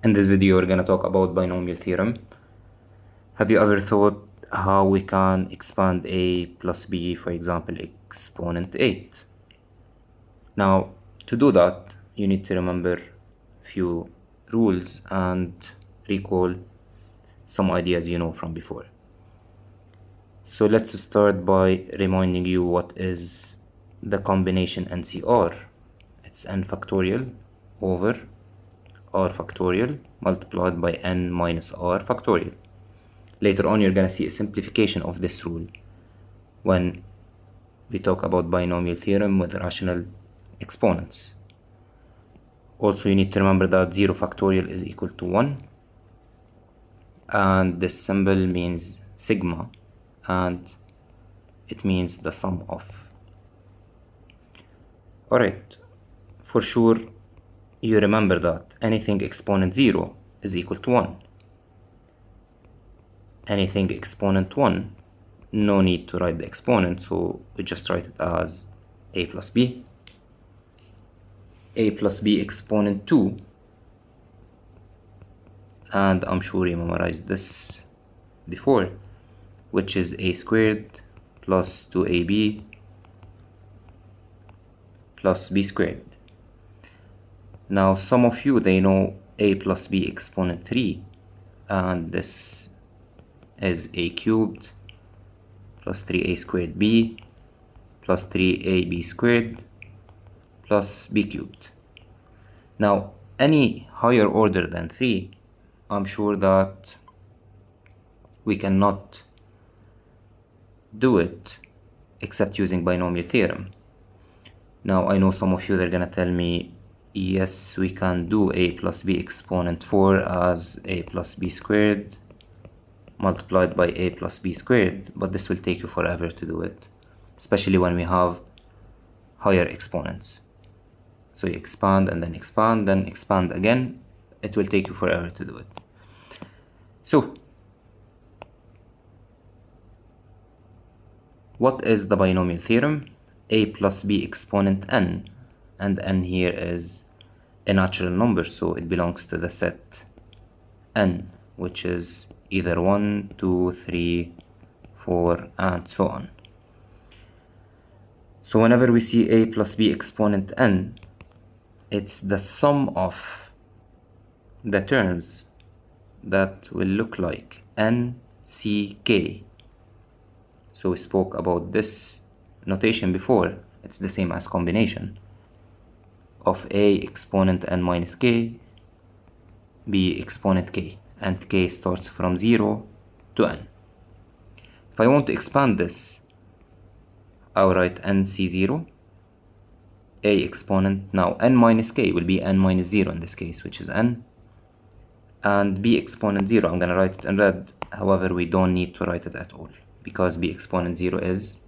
In this video, we're going to talk about binomial theorem. Have you ever thought how we can expand a plus b, for example, exponent 8? Now, to do that, you need to remember few rules and recall some ideas you know from before. So let's start by reminding you what is the combination NCR. It's n factorial over r factorial multiplied by n minus r factorial. Later on, you're going to see a simplification of this rule when we talk about binomial theorem with rational exponents. Also, you need to remember that 0 factorial is equal to 1, and this symbol means sigma, and it means the sum of. Alright, for sure you remember that anything exponent 0 is equal to 1. Anything exponent 1, no need to write the exponent, so we just write it as a plus b. A plus b exponent 2, and I'm sure you memorized this before, which is a squared plus 2ab plus b squared. Now some of you, they know a plus b exponent 3, and this is a cubed plus 3a squared b plus 3ab squared plus b cubed. Now any higher order than 3, I'm sure that we cannot do it except using binomial theorem. Now I know some of you, they're gonna tell me, yes, we can do a plus b exponent 4 as a plus b squared multiplied by a plus b squared, but this will take you forever to do it, especially when we have higher exponents. So you expand and then expand again, it will take you forever to do it. So what is the binomial theorem? A plus b exponent n, and n here is a natural number, so it belongs to the set n, which is either 1, 2, 3, 4, and so on. So whenever we see a plus b exponent n, it's the sum of the terms that will look like n, c, k. So we spoke about this notation before. It's the same as combination of a exponent n minus k, b exponent k, and k starts from 0 to n. If I want to expand this, I'll write nc0, a exponent, now n minus k will be n minus 0 in this case, which is n, and b exponent 0, I'm going to write it in red. However, we don't need to write it at all, because b exponent 0 is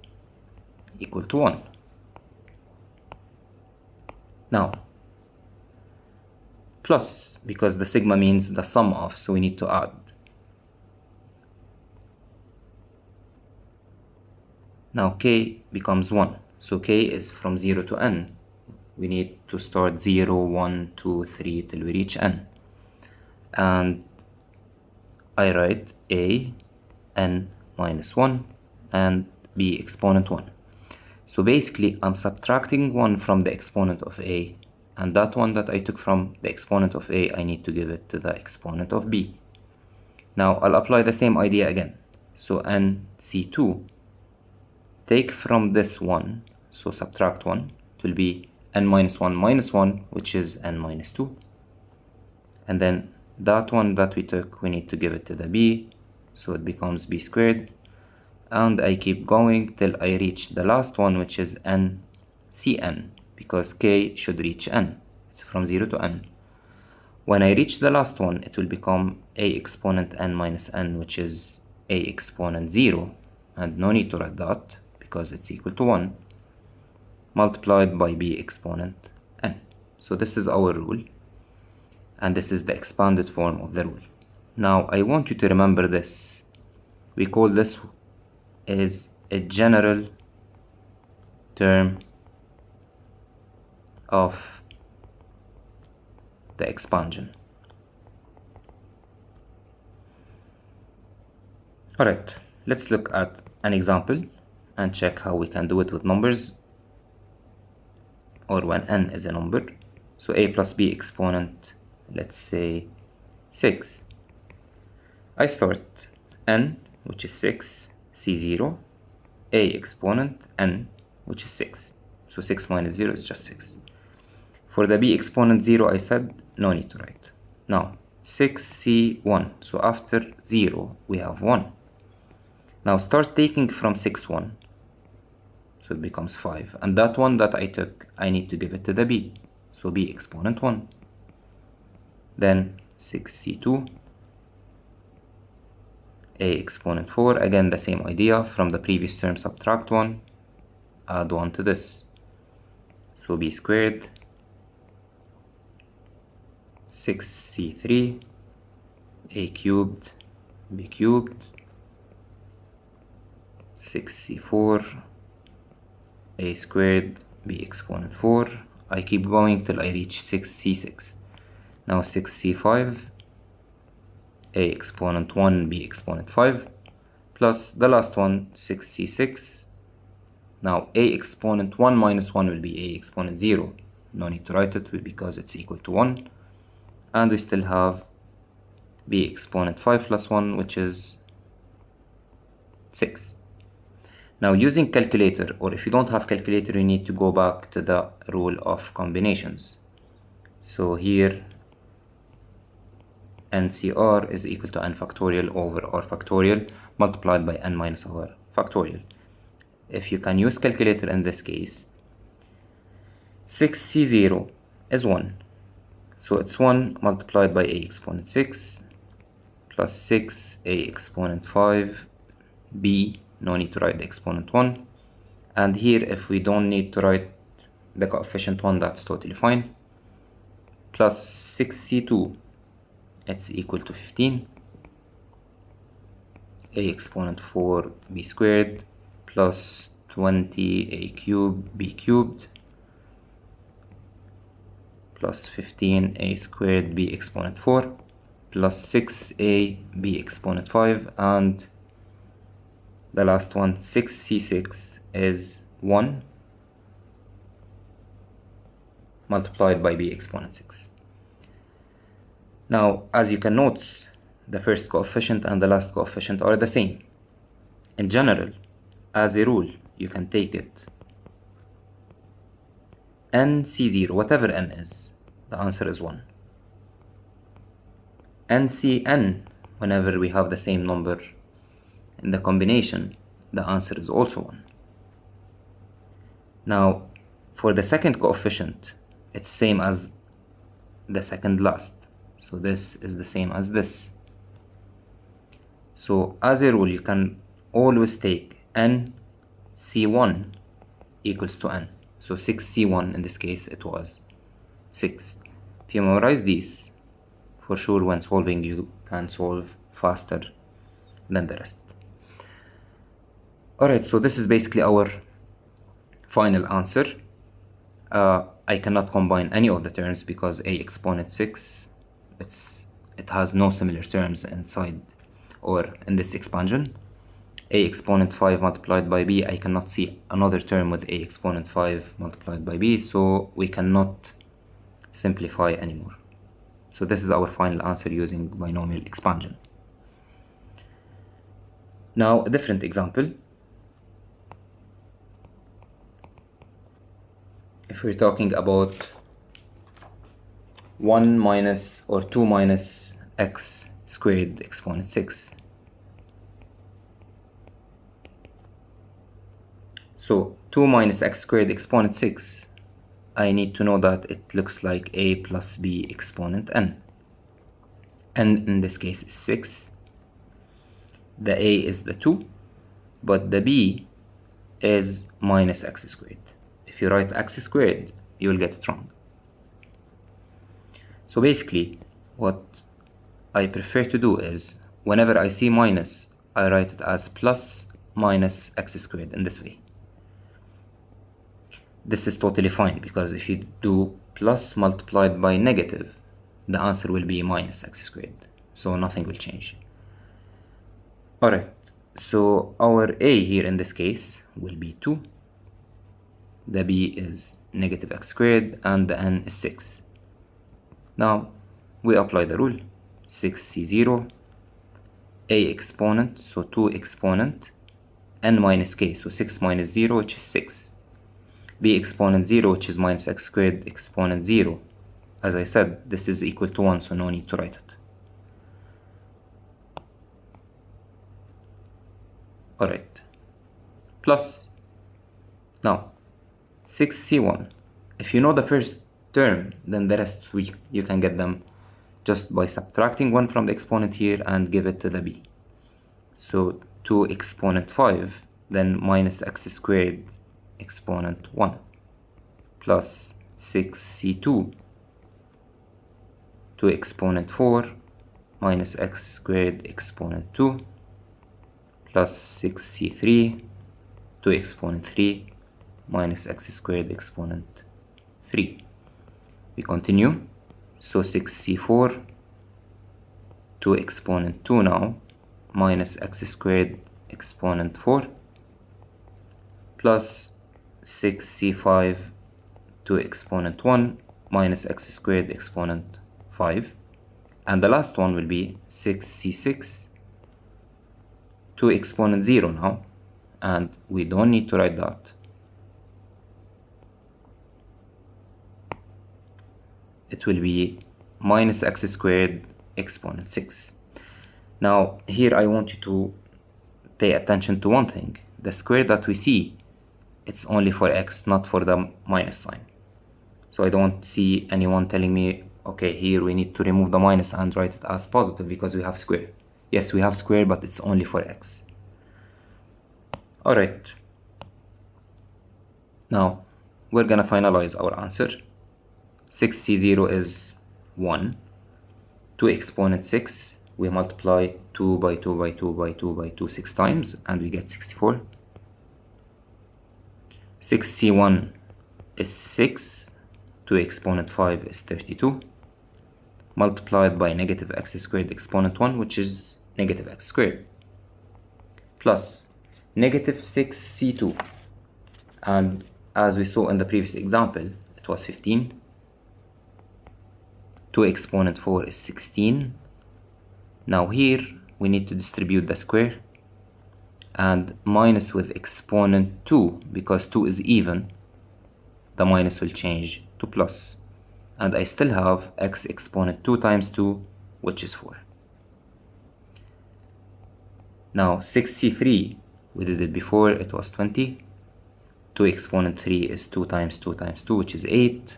equal to 1. Now, plus, because the sigma means the sum of, so we need to add. Now k becomes 1, so k is from 0 to n. We need to start 0, 1, 2, 3 till we reach n. And I write a n minus 1 and b exponent 1. So basically, I'm subtracting 1 from the exponent of a, and that one that I took from the exponent of a, I need to give it to the exponent of b. Now I'll apply the same idea again. So nc2, take from this 1, so subtract 1, it will be n minus 1 minus 1, which is n minus 2. And then that one that we took, we need to give it to the b, so it becomes b squared. And I keep going till I reach the last one, which is ncn, because k should reach n. It's from 0 to n. When I reach the last one, it will become a exponent n minus n, which is a exponent 0, and no need to write that because it's equal to 1, multiplied by b exponent n. So this is our rule, and this is the expanded form of the rule. Now I want you to remember this. We call this is a general term of the expansion. Alright, let's look at an example and check how we can do it with numbers, or when n is a number. So a plus b exponent, let's say 6. I start n, which is 6, c0, a exponent n, which is 6. So 6 minus 0 is just 6. For the b exponent 0, I said no need to write. Now 6c1, so after 0 we have 1. Now start taking from 6 1, so it becomes 5, and that one that I took, I need to give it to the b, so b exponent 1. Then 6c2, a exponent 4, again the same idea, from the previous term subtract 1, add 1 to this, so b squared. 6c3, a cubed, b cubed. 6c4, a squared, b exponent 4. I keep going till I reach 6c6. Now 6c5, a exponent 1, b exponent 5, plus the last one, 6c6. Now a exponent 1 minus 1 will be a exponent 0. No need to write it because it's equal to 1. And we still have b exponent 5 plus 1, which is 6. Now using calculator, or if you don't have calculator, you need to go back to the rule of combinations. So here NCR is equal to n factorial over r factorial multiplied by n minus r factorial. If you can use calculator in this case, 6c0 is 1. So it's 1 multiplied by a exponent 6 plus 6 a exponent 5 b, no need to write the exponent 1, and here if we don't need to write the coefficient 1, that's totally fine, plus 6c2, it's equal to 15, a exponent 4 b squared plus 20 a cubed b cubed plus 15 a squared b exponent 4 plus 6a b exponent 5, and the last one, 6c6, is 1 multiplied by b exponent 6. Now, as you can note, the first coefficient and the last coefficient are the same. In general, as a rule, you can take it nc0, whatever n is, the answer is 1. ncn, whenever we have the same number in the combination, the answer is also 1. Now, for the second coefficient, it's same as the second last. So this is the same as this. So as a rule, you can always take nc1 equals to n. So 6c1, in this case, it was 6. If you memorize these, for sure when solving, you can solve faster than the rest. Alright, so this is basically our final answer. I cannot combine any of the terms because a exponent 6, it has no similar terms inside or in this expansion. A exponent 5 multiplied by b, I cannot see another term with a exponent 5 multiplied by b, so we cannot simplify anymore. So this is our final answer using binomial expansion. Now a different example. If we're talking about 1 minus or 2 minus x squared exponent 6. So 2 minus x squared exponent 6, I need to know that it looks like a plus b exponent n. N in this case is 6. The a is the 2, but the b is minus x squared. If you write x squared, you will get it wrong. So basically, what I prefer to do is, whenever I see minus, I write it as plus minus x squared in this way. This is totally fine, because if you do plus multiplied by negative, the answer will be minus x squared. So nothing will change. Alright, So our a here in this case will be 2, the b is negative x squared, and the n is 6. Now we apply the rule. 6c0, a exponent, so 2 exponent, n minus k, so 6 minus 0, which is 6. b exponent 0, which is minus x squared, exponent 0. As I said, this is equal to 1, so no need to write it. Alright, plus, now 6c1, if you know the first term, then the rest you can get them just by subtracting 1 from the exponent here and give it to the b. So 2 exponent 5, then minus x squared exponent 1, plus 6c2, 2 exponent 4, minus x squared exponent 2, plus 6c3, 2 exponent 3, minus x squared exponent 3. We continue. So 6c4, 2 exponent 2 now, minus x squared exponent 4, plus 6c5, 2 exponent 1, minus x squared exponent 5. And the last one will be 6c6, 2 exponent 0 now, and we don't need to write that. It will be minus x squared exponent 6. Now here I want you to pay attention to one thing. The square that we see, it's only for x, not for the minus sign. So I don't see anyone telling me, okay, here we need to remove the minus and write it as positive because we have square. Yes, we have square, but it's only for x. Alright, now we're gonna finalize our answer. 6c0 is 1, 2 exponent 6, we multiply 2 by 2 by 2 by 2 by 2 6 times, and we get 64. 6c1 is 6, 2 exponent 5 is 32, multiplied by negative x squared exponent 1, which is negative x squared, plus negative 6c2, and as we saw in the previous example, it was 15. 2 exponent 4 is 16. Now here we need to distribute the square, and minus with exponent 2, because 2 is even, the minus will change to plus, and I still have x exponent 2 times 2, which is 4. Now 6c3, we did it before, it was 20. 2 exponent 3 is 2 times 2 times 2, which is 8.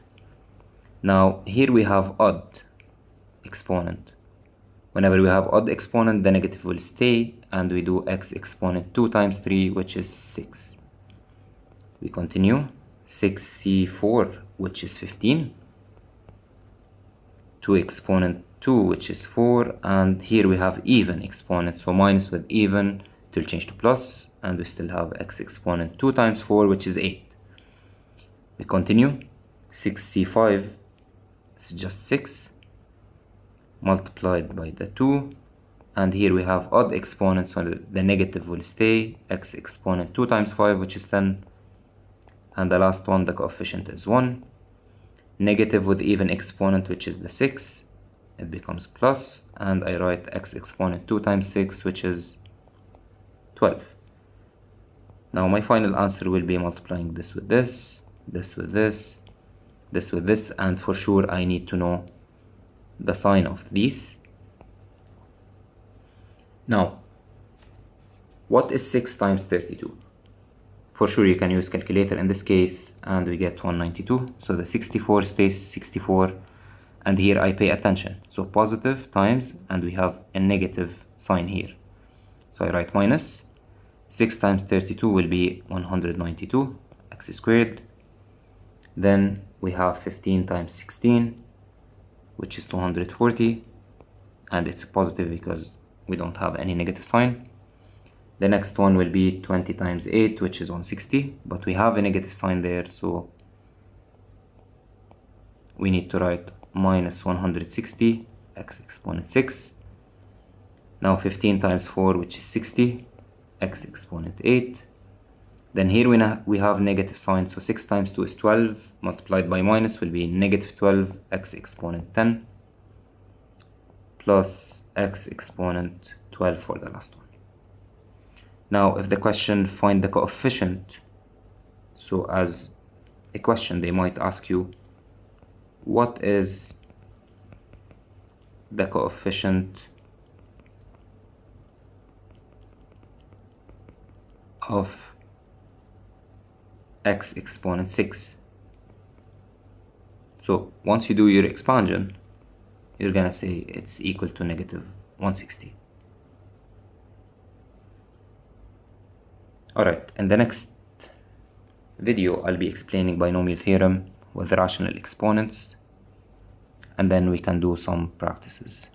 Now here we have odd exponent. Whenever we have odd exponent, the negative will stay, and we do x exponent 2 times 3, which is 6. We continue. 6c4, which is 15. 2 exponent 2, which is 4, and here we have even exponent, so minus with even, it will change to plus, and we still have x exponent 2 times 4, which is 8. We continue. 6c5 is just 6, multiplied by the 2, and here we have odd exponent, so the negative will stay, x exponent 2 times 5, which is 10, and the last one, the coefficient is 1. Negative with even exponent, which is the 6, it becomes plus, and I write x exponent 2 times 6, which is 12. Now my final answer will be multiplying this with this, this with this, this with this, and for sure I need to know the sign of these. Now, what is 6 times 32? For sure you can use calculator in this case, and we get 192. So the 64 stays 64, and here I pay attention. So positive times, and we have a negative sign here. So I write minus. 6 times 32 will be 192, x squared. Then we have 15 times 16, which is 240, and it's positive because we don't have any negative sign. The next one will be 20 times 8, which is 160, but we have a negative sign there, so we need to write minus 160, x exponent 6. Now 15 times 4, which is 60, x exponent 8. Then here we have negative sign, so 6 times 2 is 12, multiplied by minus will be negative 12 x exponent 10 plus x exponent 12 for the last one. Now if the question find the coefficient, so as a question they might ask you, what is the coefficient of x exponent 6? So once you do your expansion, you're gonna say it's equal to negative 160. Alright, in the next video I'll be explaining binomial theorem with rational exponents, and then we can do some practices.